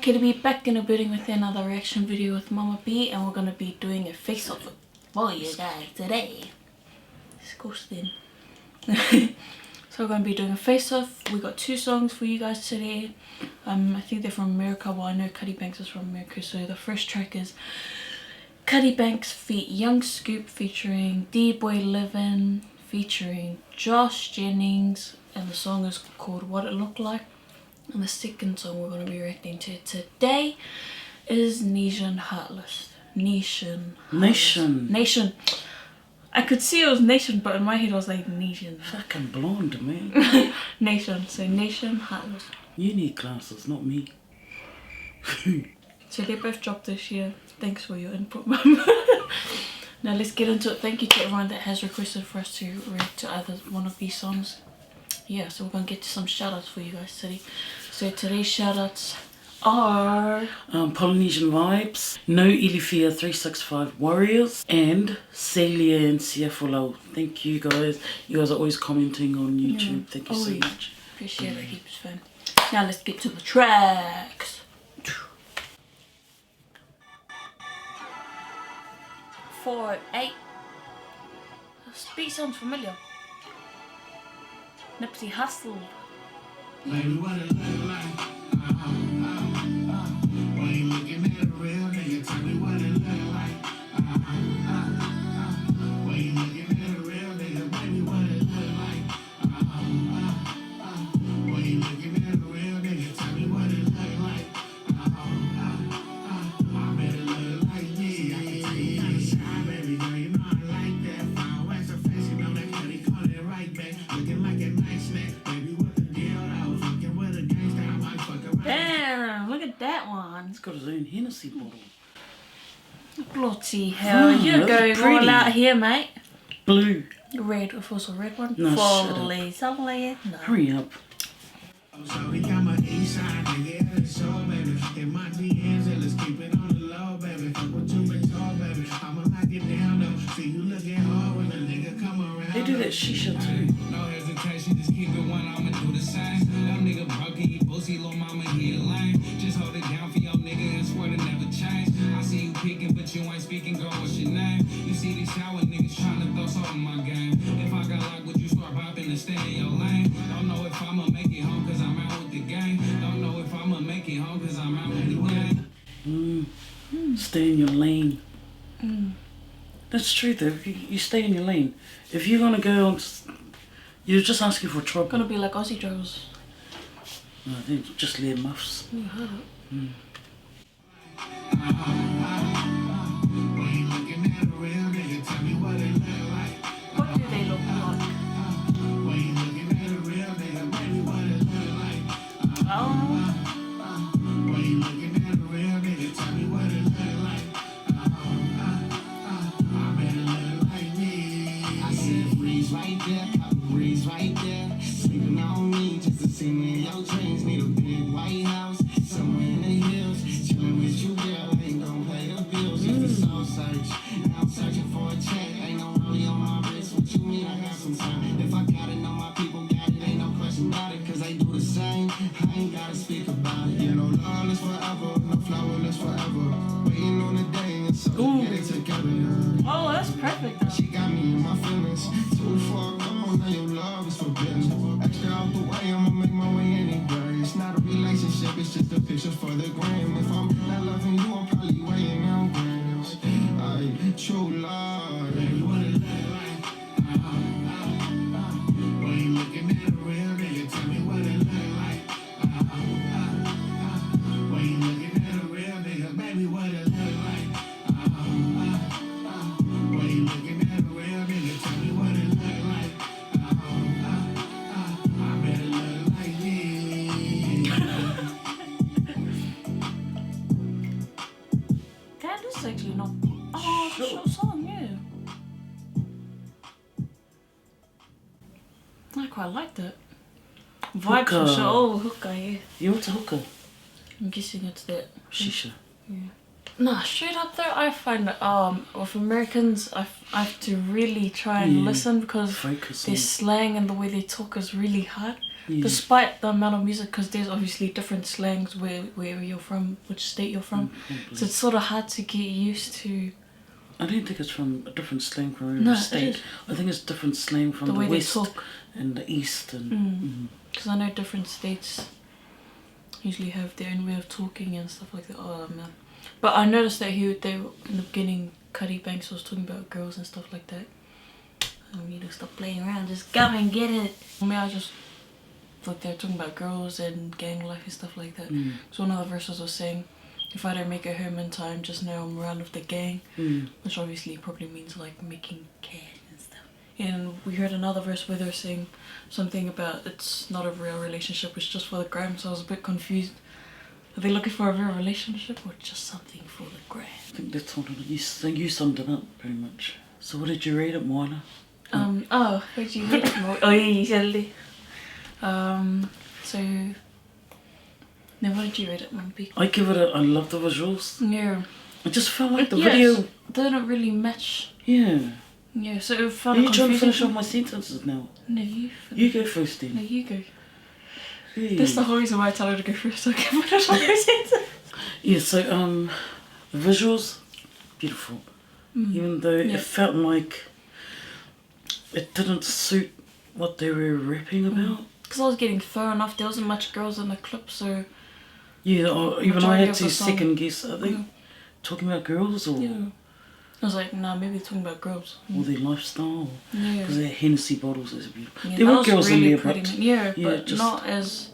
CaityB back in the building with another reaction video with MommaB, and we're going to be doing a face-off for you guys today. Disgusting. So we're going to be doing a face-off. We got 2 songs for you guys today. I think they're from America. Well, I know Cutty Banks is from America. So the first track is Cutty Banks feat Young Scoop featuring Dboi Livin featuring Jennings, and the song is called What It Looked Like. And the second song we're going to be reacting to today is Neition Heartless. Neition. I could see it was Neition, but in my head I was like Neition. Fucking blonde, man. Neition. So Neition Heartless. You need glasses, not me. So they both dropped this year. Thanks for your input, Mum. Now let's get into it. Thank you to everyone that has requested for us to react to either one of these songs. Yeah, so we're going to get to some shoutouts for you guys today. So today's shoutouts are Polynesian Vibes, No Ilifia 365 Warriors, and Celia and Siafulau. Thank you guys. You guys are always commenting on YouTube. Thank you so much. Appreciate it, heaps, fan. Now let's get to the tracks. 408. This beat sounds familiar. Nipsey Hussle. Baby, what it look like? When you looking at a real nigga, tell me what it look like. When you looking at a real nigga, baby, what it look like? When you looking at a real nigga, tell me what it look like. I bet it look like me. I can tell you not shy, baby girl, you know I like that. Fine wax her face, you know that Cutty call it right back. Looking like a nice snack, baby, what the deal? I was fucking with a gangster, I might fuck around. Damn, look at that one. He's got his own Hennessy bottle. Bloody hell, you're going all out here, mate. Blue. Red, if it was a red one. No, Fully. No. Hurry up. I'm sorry, I'm a east side nigga, it's so baby. In my DMs, and let's keep it on the low, baby. Fuck with you and tall, baby. I'ma lock it down, though. See you looking hard when a nigga come around. They do that shisha too. No hesitation, just keep it one, I'ma do the same. That nigga broken, he pussy, little mama, he a lame. Just hold it down for your nigga and swear to never change. I see you picking, but you ain't speaking, girl, what's your name? You see these shower niggas trying to throw something in my game. If I got locked, would you start popping and stay in your lane? Don't know if I'ma make it home, cause I'm out with the gang. Don't know if I'ma make it home, cause I'm out with the gang. Stay in your lane. That's true though. You stay in your lane. If you're gonna go on, you're just asking for trouble. Gonna be like Aussie Joes. No, they just lay muffs. You heard it. When you looking at a real nigga, tell me what it look like. What do they look like? When you looking at a real nigga, baby, what it look like. When you looking at a real nigga, tell me what it look like. I bet it look like me. I said freeze right there, I breeze right there. Sleeping on me just to see me in your dreams. Need a big white house somewhere in the hills. Chilling with you, girl, ain't gon' pay the bills. It's the soul search, and I'm searching for a check. Ain't no rollie on my wrist. What you mean? I got some time. If I got it, know my people got it. Ain't no question about it, cause they do the same. I ain't gotta speak about it. You know, love is forever, no flowers forever. Waiting on the day and so get it together. Oh, that's perfect. She got me in my feelings. Too far gone, now your love is forbidden. Extra out the way, I'ma make my way anyway. It's not a relationship, it's just a picture for the gram. If I'm not loving you, I'm probably weighing down grams. True love, Baby, what it look like? When you looking at a real nigga, tell me what it look like. When you looking at a real nigga, baby, what it look like. When you looking at a real nigga, tell me what it look like. I bet it look like me. God, this is actually not. Oh, it's a short song, yeah. I quite liked it. Vibe for sure. Oh, hookah, yeah. You want a hookah? I'm guessing it's that. Shisha. Yeah. Nah, straight up though, I find that with Americans, I have to really try and listen because their slang and the way they talk is really hard. despite the amount of music, because there's obviously different slangs where you're from, which state you're from. So it's sort of hard to get used to. I don't think it's from a different slang from every state. I think it's different slang from the way west they talk. and the east. And Because I know different states usually have their own way of talking and stuff like that. Oh man. But I noticed that they in the beginning, Cutty Banks was talking about girls and stuff like that. You know, stop playing around, just come and get it. I mean, I just thought they were talking about girls and gang life and stuff like that. So one of the verses was saying, if I don't make it home in time, just know I'm around with the gang. Which obviously probably means like making cash and stuff. And we heard another verse where they're saying something about it's not a real relationship, it's just for the gram. So I was a bit confused. Are they looking for a real relationship or just something for the gram? I think that's what it is. I think you summed it up pretty much. So what did you rate it, Moana? What did you rate it? Oh yeah, you said it. So now what did you rate it, MommaB? I give it I love the visuals. Yeah. I just felt like the video didn't really match. Yeah. Yeah, so it felt Are you trying to finish off my sentences now? No, you go first then. No, you go. Yeah. That's the whole reason why I tell her to go first, so I can finish off my sentences. Yeah, so the visuals, beautiful. Even though it felt like it didn't suit what they were rapping about. Because I was getting thrown off, there wasn't much girls in the clip, so... Yeah, even I had to second guess, are they talking about girls or... Yeah. I was like, nah, maybe they're talking about girls. Or their lifestyle. Yeah. Because their Hennessy bottles is beautiful. Yeah, there were girls really in there, but... but just not as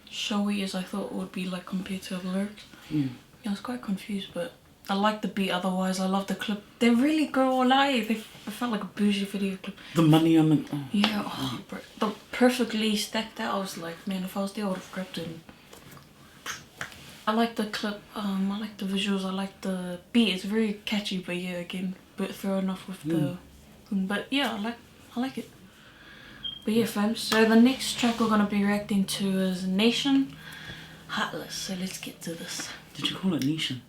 showy as I thought it would be, like, compared to other lyrics. Yeah, I was quite confused, but I like the beat otherwise. I love the clip. They really go all out. It felt like a bougie video clip. The money on the... Yeah, bro. The perfectly stacked out. I was like, man, if I was there, I would have grabbed it. I like the clip, I like the visuals, I like the beat. It's very catchy, but yeah, again, a bit thrown off with the... But yeah, I like it. But yeah, fam, so the next track we're going to be reacting to is Neition, Heartless. So let's get to this. Did you call it Neition?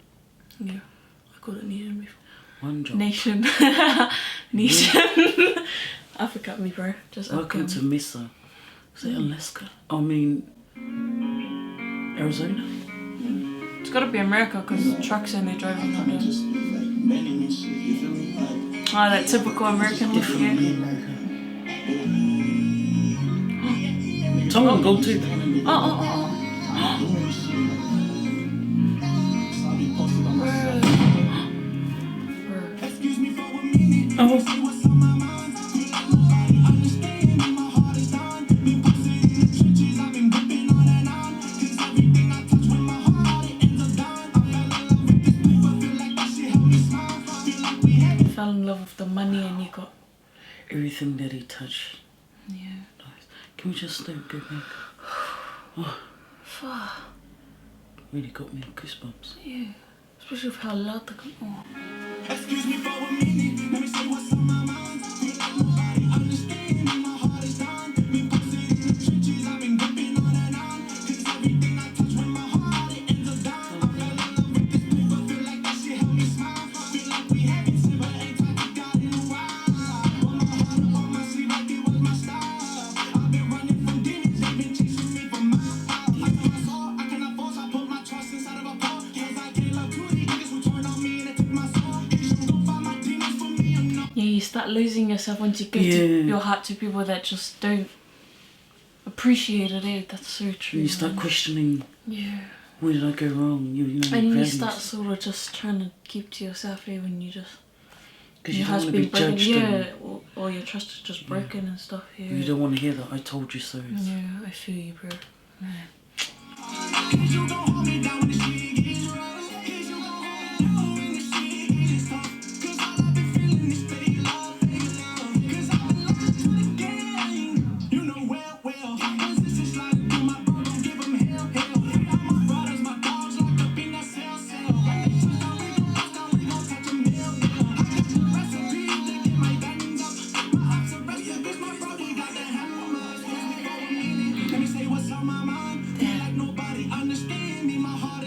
Yeah, I called it Neition before. One job. Neition. Neition. I forgot me, bro. Just welcome to Mesa. Is that Alaska? I mean, Arizona? It's gotta be America because the trucks and they're driving on the... Oh, that typical American look, yeah. Tongue on gold tooth. Oh. Fell in love with the money and you got everything that he touched. Yeah. Nice. Can we just go back? Oh. Really got me goosebumps. Yeah. Especially with how loud the... Oh. Excuse me for a minute, let me say what's on my mind. Feel like nobody understands me, my heart is done. Been posted in the trenches, I've been gripping on and on. Cause everything I touch with my heart, it ends up down. I fell in love with this paper, feel like that shit helped me smile. Feel like we haven't seen, but ain't talked to God in a while. Put my heart up on my sleeve like it was my style. I've been running from demons, they've been chasing me for miles. I feel my soul, I cannot force, I put my trust inside of a paw. Cause I can't love too many niggas who turn on me and they take my soul. Yeah, you start losing yourself once you give your heart to people that just don't appreciate it, eh? That's so true. You start questioning, where did I go wrong? You know, and you start sort of just trying to keep to yourself, eh? When you just... Because you don't want to be judged. Or your trust is just broken and stuff, yeah. You don't want to hear that, I told you so. Yeah, I feel you, bro. Man. Feel like nobody understands me, my heart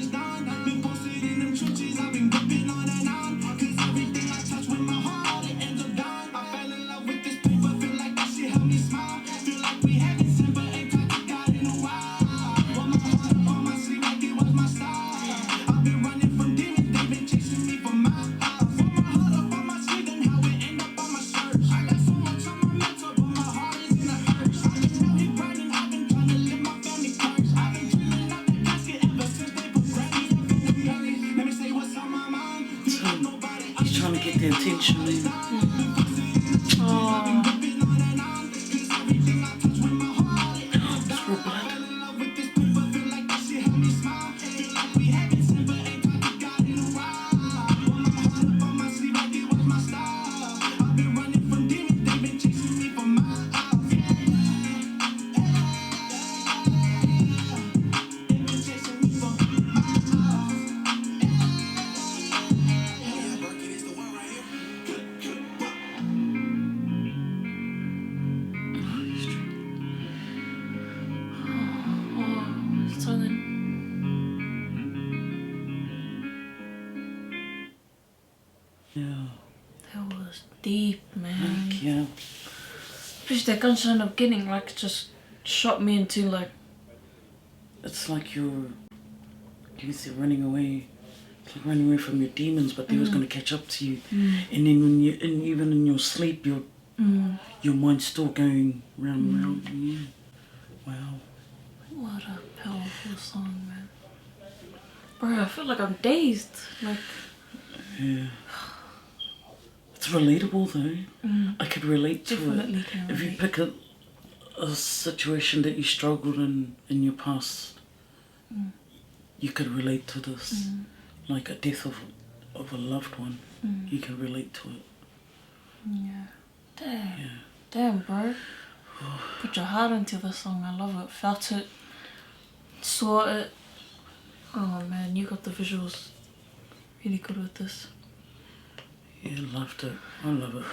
trying to get their attention. Oh. It's real blood. Yeah. That was deep, man. Yeah. Especially that gunshot in the beginning, like, just shot me into, like... It's like you say running away. It's like running away from your demons, but they was going to catch up to you. And then when you, and even in your sleep, your mind's still going round and round. Yeah. Wow. What a powerful song, man. Bro, I feel like I'm dazed. Like... Yeah. It's relatable though. I could relate to Definitely it. can If you relate. pick a situation that you struggled in your past, you could relate to this. Like a death of a loved one, you can relate to it. Yeah. Damn. Yeah. Damn, bro. Put your heart into the song. I love it. Felt it. Saw it. Oh man, you got the visuals really good with this. Yeah, loved it. I love it.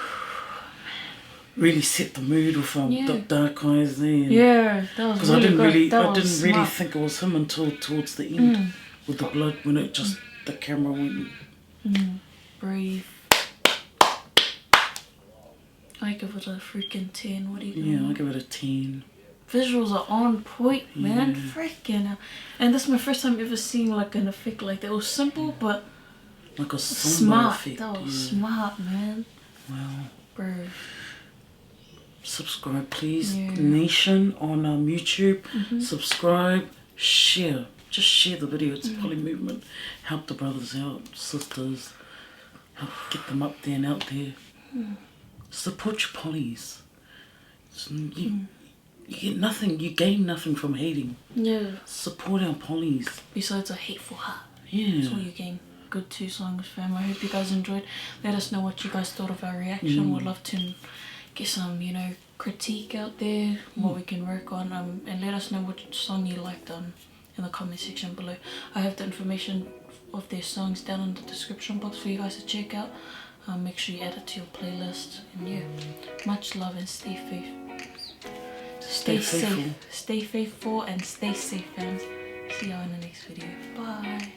Really set the mood with Dark Eyes there. Yeah, that was Because really I didn't good. really, That I was didn't really smart. think it was him until towards the end with the blood when it just the camera went. Breathe. I give it a freaking 10. What do you give Yeah, I it? give it a 10. Visuals are on point, man. Yeah. Freaking hell. And this is my first time ever seeing like an effect like that. It was simple, but Like a somber smart. effect. That was Yeah. smart, man. Wow. Bro. Subscribe, please. Yeah. Nation on YouTube. Subscribe, share. Just share the video. It's PolyMovement. Help the brothers out, sisters. Help get them up there and out there. Support your polys. You get nothing. You gain nothing from hating. Yeah. Support our polys. Besides a hateful heart. Yeah. That's all you gain. Good 2 songs, fam. I hope you guys enjoyed. Let us know what you guys thought of our reaction. We'd love to get some, you know, critique out there, what we can work on, and let us know what song you liked in the comment section below. I have the information of their songs down in the description box for you guys to check out. Make sure you add it to your playlist. And yeah, much love and stay faithful. Stay safe. Stay faithful and stay safe, fans. See you in the next video. Bye.